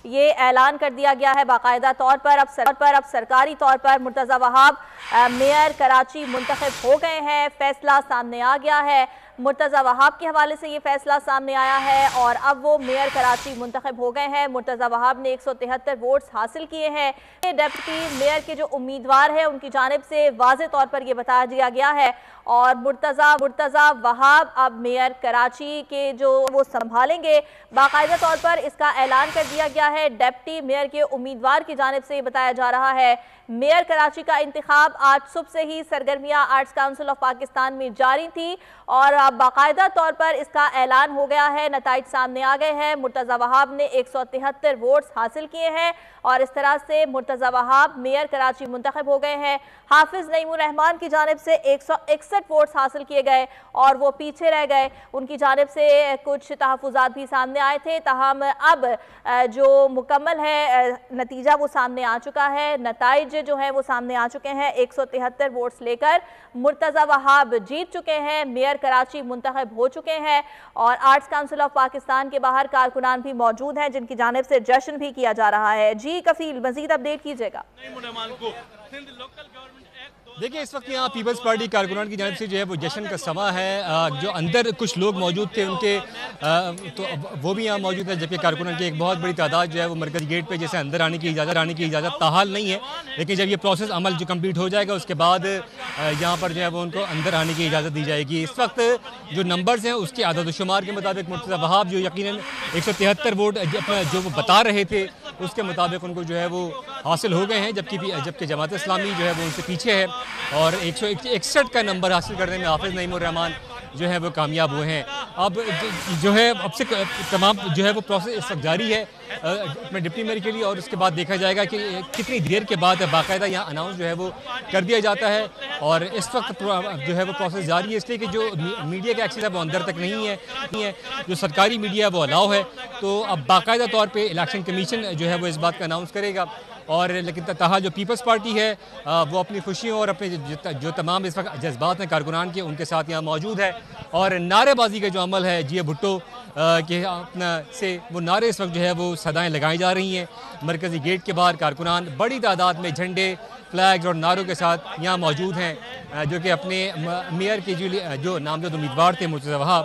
ये ऐलान कर दिया गया है बाकायदा तौर पर। अब सरकारी तौर पर मुर्तज़ा वहाब मेयर कराची मुंतखब हो गए हैं। फैसला सामने आ गया है, मुर्तज़ा वहाब के हवाले से ये फैसला सामने आया है और अब वो मेयर कराची मुंतखब हो गए हैं। मुर्तज़ा वहाब ने 173 वोट्स हासिल किए हैं। डिप्टी मेयर के जो उम्मीदवार हैं उनकी जानिब से वाज़े तौर पर यह बता दिया गया है और मुर्तज़ा वहाब अब मेयर कराची के जो वो संभालेंगे। बाकायदा तौर पर इसका ऐलान कर दिया गया है। डिप्टी मेयर के उम्मीदवार की जानिब से बताया जा रहा है मेयर कराची का इंतखाब आज सुबह से ही सरगर्मियां आर्ट्स काउंसिल ऑफ पाकिस्तान में जारी थी और अब बाकायदा तौर पर इसका ऐलान हो गया है। नताइज सामने आ गए हैं। मुर्तज़ा वहाब ने 173 वोट्स हासिल किए हैं और इस तरह से मुर्तज़ा वहाब मेयर कराची मुंतखब हो गए हैं। हाफिज नईमुर रहमान की जानिब से 161 वोट्स हासिल किए गए और वो पीछे रह गए। उनकी जानिब से कुछ तहफ़्फ़ुज़ात भी सामने आए थे, ताहम अब जो मुकम्मल है नतीजा वो सामने आ चुका है। नताइज जो है वो सामने आ चुके हैं। 173 वोट्स लेकर मुर्तज़ा वहाब जीत चुके हैं, मेयर कराची मुंतखब हो चुके हैं और आर्ट्स काउंसिल ऑफ पाकिस्तान के बाहर कारकुनान भी मौजूद हैं जिनकी जानिब से जश्न भी किया जा रहा है। जी कफील, मजीद अपडेट कीजिएगा। देखिए, इस वक्त यहाँ पीपल्स पार्टी कारकुनान की जानिब से जो है वो जश्न का समा है। जो अंदर कुछ लोग मौजूद थे उनके तो वो भी यहाँ मौजूद है, जबकि कारकुनान की एक बहुत बड़ी तादाद जो है वो मरकज़ी गेट पे जैसे अंदर आने की इजाज़त ताहाल नहीं है। लेकिन जब ये प्रोसेस अमल जो कंप्लीट हो जाएगा उसके बाद यहाँ पर जो है वो उनको अंदर आने की इजाज़त दी जाएगी। इस वक्त जो नंबर्स हैं उसके आदद-ओ-शुमार के मुताबिक मुर्तज़ा वहाब जो यकीनन 173 वोट जो वो बता रहे थे उसके मुताबिक उनको जो है वो हासिल हो गए हैं, जबकि जमात इस्लामी जो है वो उनसे पीछे है और 161 का नंबर हासिल करने में हाफिज नईमुर रहमान जो है वो कामयाब हुए हैं। अब जो है अब से तमाम जो है वो प्रोसेस इस वक्त जारी है अपने डिप्टी मेयर के लिए और उसके बाद देखा जाएगा कि कितनी देर के बाद बाकायदा यहाँ अनाउंस जो है वो कर दिया जाता है। और इस वक्त जो है वो प्रोसेस जारी है, इसलिए कि जो मीडिया का एक्सेस है वो अंदर तक नहीं है, जो सरकारी मीडिया वो अलाउ है। तो अब बाकायदा तौर पर इलेक्शन कमीशन जो है वो इस बात का अनाउंस करेगा और लेकिन ताहा जो पीपल्स पार्टी है वो अपनी खुशियों और अपने जो तमाम इस वक्त जज्बात हैं कारकुनान के उनके साथ यहाँ मौजूद है और नारेबाजी का जो अमल है जिया भुट्टो के अपना से वो नारे इस वक्त जो है वो सदाएं लगाई जा रही हैं। मरकज़ी गेट के बाहर कारकुनान बड़ी तादाद में झंडे, फ्लैग्स और नारों के साथ यहाँ मौजूद हैं, जो कि अपने मेयर के जो नामजद उम्मीदवार थे मुर्तज़ा वहाब